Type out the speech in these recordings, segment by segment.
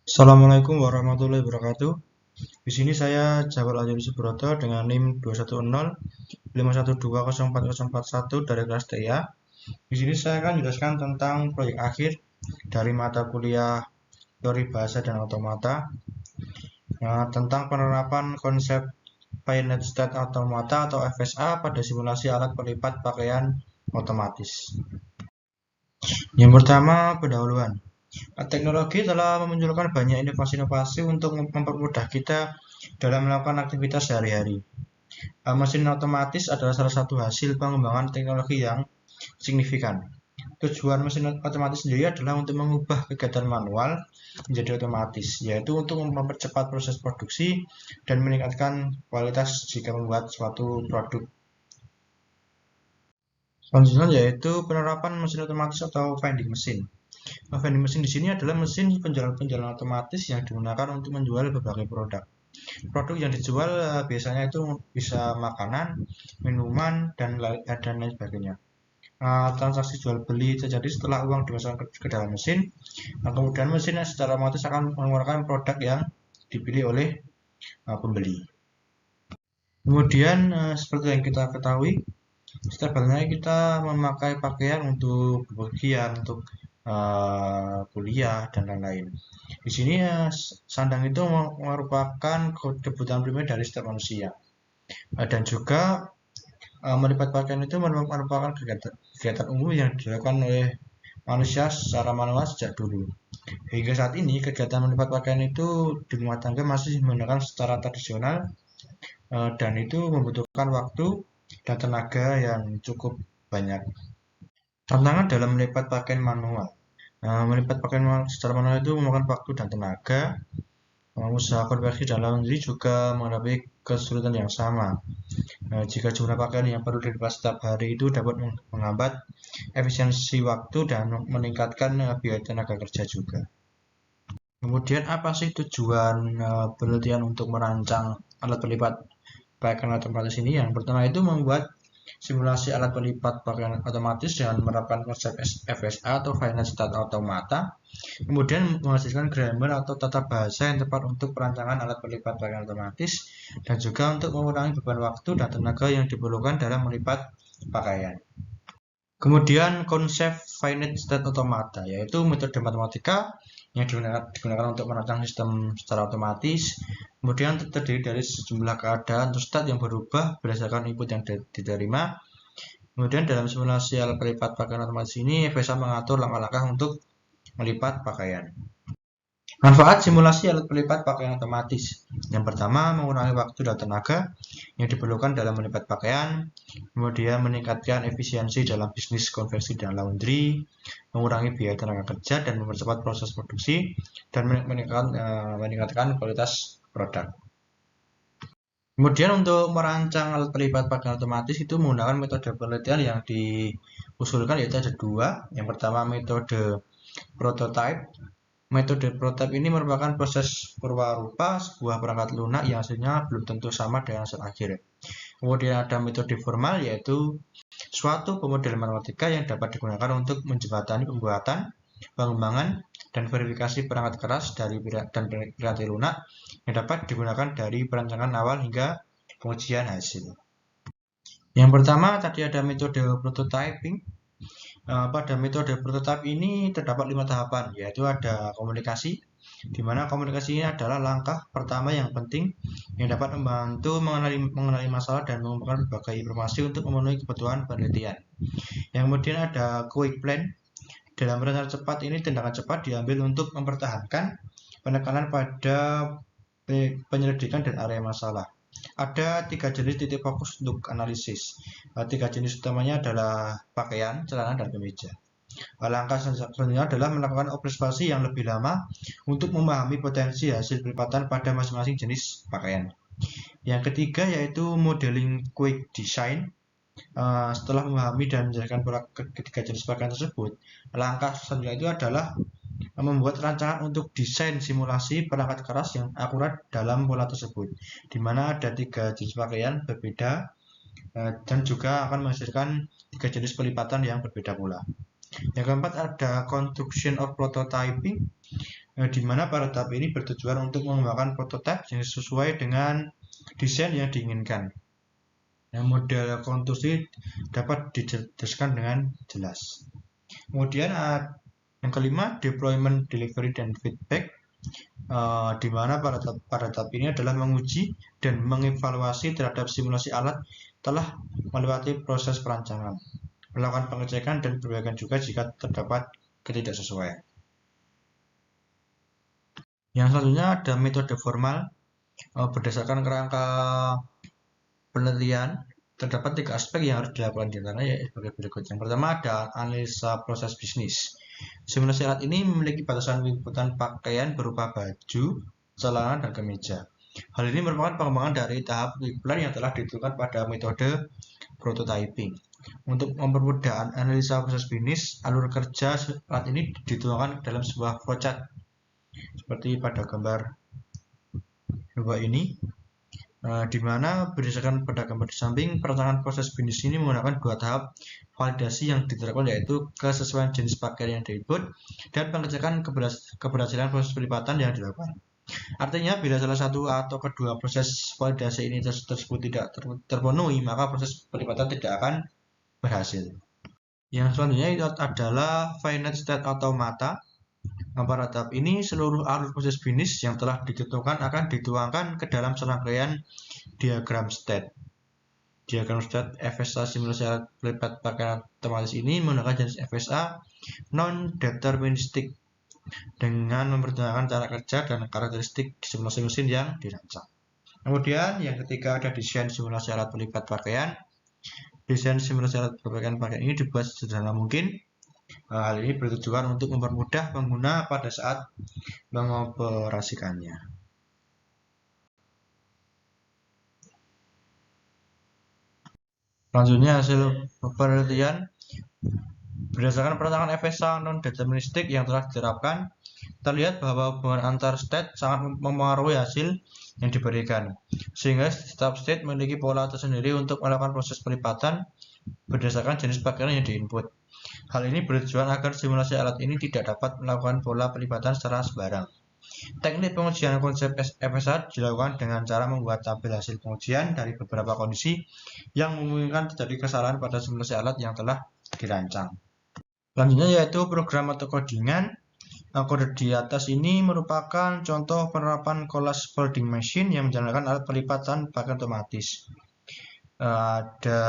Assalamualaikum warahmatullahi wabarakatuh. Di sini saya Jabal Adil Subroto dengan NIM 21051204041 dari kelas TIA. Di sini saya akan menjelaskan tentang proyek akhir dari mata kuliah Teori Bahasa dan Otomata, tentang penerapan konsep Finite State Automata atau FSA pada simulasi alat pelipat pakaian otomatis. Yang pertama, pendahuluan. Teknologi telah memunculkan banyak inovasi-inovasi untuk mempermudah kita dalam melakukan aktivitas sehari-hari. Mesin otomatis adalah salah satu hasil pengembangan teknologi yang signifikan. Tujuan mesin otomatis sendiri adalah untuk mengubah kegiatan manual menjadi otomatis, yaitu untuk mempercepat proses produksi dan meningkatkan kualitas jika membuat suatu produk. Selanjutnya yaitu penerapan mesin otomatis atau vending machine. Vending machine di sini adalah mesin penjualan otomatis yang digunakan untuk menjual berbagai produk. Produk yang dijual biasanya itu bisa makanan, minuman, dan lain sebagainya. Transaksi jual beli terjadi setelah uang dimasukkan ke dalam mesin. Kemudian mesin secara otomatis akan mengeluarkan produk yang dipilih oleh pembeli. Kemudian seperti yang kita ketahui, setiap harinya kita memakai pakaian untuk bepergian, untuk kuliah dan lain-lain. Di sini sandang itu merupakan kebutuhan primer dari setiap manusia. Dan juga melipat pakaian itu merupakan kegiatan umum yang dilakukan oleh manusia secara manual sejak dulu. Hingga saat ini kegiatan melipat pakaian itu di rumah tangga masih menggunakan secara tradisional, dan itu membutuhkan waktu dan tenaga yang cukup banyak. Tantangan dalam melipat pakaian manual. Melipat pakaian secara manual itu memakan waktu dan tenaga. Usaha konversi dan laundry juga menghadapi kesulitan yang sama. Jika jumlah pakaian yang perlu dilipat setiap hari itu dapat menghambat efisiensi waktu dan meningkatkan biaya tenaga kerja juga. Kemudian apa sih tujuan penelitian untuk merancang alat pelipat pakaian otomatis ini? Yang pertama itu membuat simulasi alat pelipat pakaian otomatis dengan menerapkan konsep FSA atau Finite State Automata. Kemudian menghasilkan grammar atau tata bahasa yang tepat untuk perancangan alat pelipat pakaian otomatis, dan juga untuk mengurangi beban waktu dan tenaga yang diperlukan dalam melipat pakaian. Kemudian konsep Finite State Automata, yaitu metode matematika yang digunakan untuk merancang sistem secara otomatis. Kemudian terdiri dari sejumlah keadaan atau state yang berubah berdasarkan input yang diterima. Kemudian dalam simulasi alat pelipat pakaian otomatis ini, FSA mengatur langkah-langkah untuk melipat pakaian. Manfaat simulasi alat pelipat pakaian otomatis. Yang pertama, mengurangi waktu dan tenaga yang diperlukan dalam melipat pakaian. Kemudian meningkatkan efisiensi dalam bisnis konversi dan laundry, mengurangi biaya tenaga kerja dan mempercepat proses produksi, dan meningkatkan kualitas produk. Kemudian untuk merancang alat pelipat pakaian otomatis itu menggunakan metode penelitian yang diusulkan, yaitu ada dua. Yang pertama metode prototype. Metode prototype ini merupakan proses purwarupa sebuah perangkat lunak yang hasilnya belum tentu sama dengan hasil akhir. Kemudian ada metode formal, yaitu suatu pemodelan matematika yang dapat digunakan untuk menjembatani pembuatan, pengembangan, dan verifikasi perangkat keras dan piranti lunak yang dapat digunakan dari perancangan awal hingga pengujian hasil. Yang pertama tadi ada metode prototyping. Pada metode prototype ini terdapat 5 tahapan, yaitu ada komunikasi, di mana komunikasi ini adalah langkah pertama yang penting yang dapat membantu mengenali masalah dan mengumpulkan berbagai informasi untuk memenuhi kebutuhan penelitian. Yang kemudian ada quick plan. Dalam perencanaan cepat ini, tindakan cepat diambil untuk mempertahankan penekanan pada penyelidikan dan area masalah. Ada 3 jenis titik fokus untuk analisis. 3 jenis utamanya adalah pakaian, celana, dan kemeja. Langkah selanjutnya adalah melakukan observasi yang lebih lama untuk memahami potensi hasil pelipatan pada masing-masing jenis pakaian. Yang ketiga yaitu modeling quick design. Setelah memahami dan menjelaskan ketiga jenis pakaian tersebut, langkah selanjutnya itu adalah membuat rancangan untuk desain simulasi perangkat keras yang akurat dalam pola tersebut, di mana ada 3 jenis pakaian berbeda dan juga akan menghasilkan 3 jenis pelipatan yang berbeda pula. Yang keempat ada construction of prototyping. di mana pada tahap ini bertujuan untuk mengembangkan prototipe yang sesuai dengan desain yang diinginkan. Model konstruksi dapat dijelaskan dengan jelas. Kemudian yang kelima, deployment, delivery, dan feedback, di mana pada tahap ini adalah menguji dan mengevaluasi terhadap simulasi alat telah melewati proses perancangan, melakukan pengecekan dan perbaikan juga jika terdapat ketidaksesuaian. Yang selanjutnya ada metode formal. Berdasarkan kerangka penelitian, terdapat 3 aspek yang harus dilakukan di antaranya yaitu sebagai berikut. Yang pertama ada analisa proses bisnis. Simulasi alat ini memiliki batasan liputan pakaian berupa baju, celana, dan kemeja. Hal ini merupakan pengembangan dari tahap plan yang telah ditentukan pada metode prototyping. Untuk mempermudah analisa proses bisnis, alur kerja alat ini dituangkan dalam sebuah flowchart seperti pada gambar 2 ini, di mana berdasarkan pada gambar di samping, perancangan proses bisnis ini menggunakan 2 tahap validasi yang diterapkan, yaitu kesesuaian jenis pakaian yang diinput dan pengecekan keberhasilan proses pelipatan yang dilakukan. Artinya, bila salah satu atau kedua proses validasi ini tersebut tidak terpenuhi, maka proses pelipatan tidak akan berhasil. Yang selanjutnya itu adalah finite state automata. Pada tahap ini, seluruh alur proses bisnis yang telah ditentukan akan dituangkan ke dalam serangkaian diagram state. Diagram state FSA simulasi alat pelipat pakaian otomatis ini menggunakan jenis FSA non-deterministik dengan mempertimbangkan cara kerja dan karakteristik simulasi mesin yang dirancang. Kemudian yang ketiga ada desain simulasi alat pelipat pakaian. Desain simulasi alat pelipat pakaian ini dibuat sederhana mungkin. Hal ini bertujuan untuk mempermudah pengguna pada saat mengoperasikannya. Selanjutnya hasil penelitian. Berdasarkan perancangan FSA non-deterministik yang telah diterapkan, terlihat bahwa hubungan antar state sangat mempengaruhi hasil yang diberikan, sehingga setiap state memiliki pola tersendiri untuk melakukan proses pelipatan berdasarkan jenis pakaian yang diinput. Hal ini bertujuan agar simulasi alat ini tidak dapat melakukan pola pelipatan secara sembarang. Teknik pengujian konsep FSA dilakukan dengan cara membuat tabel hasil pengujian dari beberapa kondisi yang memungkinkan terjadi kesalahan pada simulasi alat yang telah dirancang. Selanjutnya yaitu program atau codingan. Kode di atas ini merupakan contoh penerapan collage folding machine yang menjalankan alat pelipatan pakaian otomatis. Ada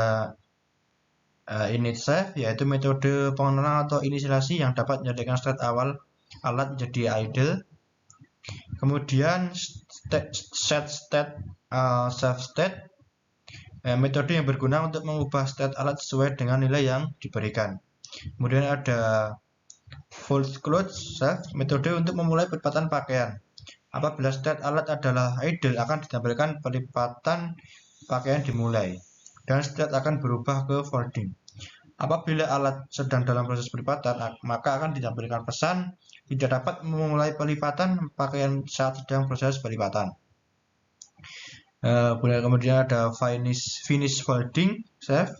init save, yaitu metode pengenalan atau inisialisasi yang dapat menjadikan state awal alat menjadi idle. Kemudian set state, save state, metode yang berguna untuk mengubah state alat sesuai dengan nilai yang diberikan. Kemudian ada full close save, metode untuk memulai pelipatan pakaian. Apabila state alat adalah idle, akan ditampilkan pelipatan pakaian dimulai dan state akan berubah ke folding. Apabila alat sedang dalam proses pelipatan, maka akan ditampilkan pesan tidak dapat memulai pelipatan pakaian saat sedang proses pelipatan. Kemudian ada finish folding save,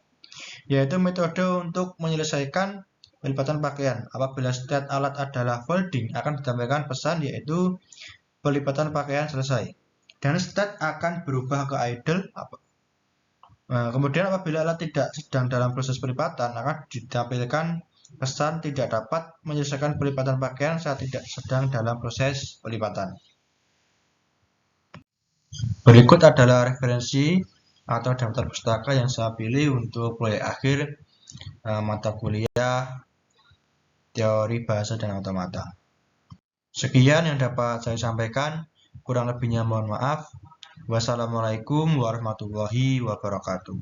yaitu metode untuk menyelesaikan pelipatan pakaian. Apabila state alat adalah folding, akan ditampilkan pesan yaitu pelipatan pakaian selesai dan state akan berubah ke idle. Kemudian apabila alat tidak sedang dalam proses pelipatan, akan ditampilkan pesan tidak dapat menyelesaikan pelipatan pakaian saat tidak sedang dalam proses pelipatan. Berikut adalah referensi atau daftar pustaka yang saya pilih untuk proyek akhir mata kuliah teori bahasa dan automata. Sekian yang dapat saya sampaikan, kurang lebihnya mohon maaf. Wassalamualaikum warahmatullahi wabarakatuh.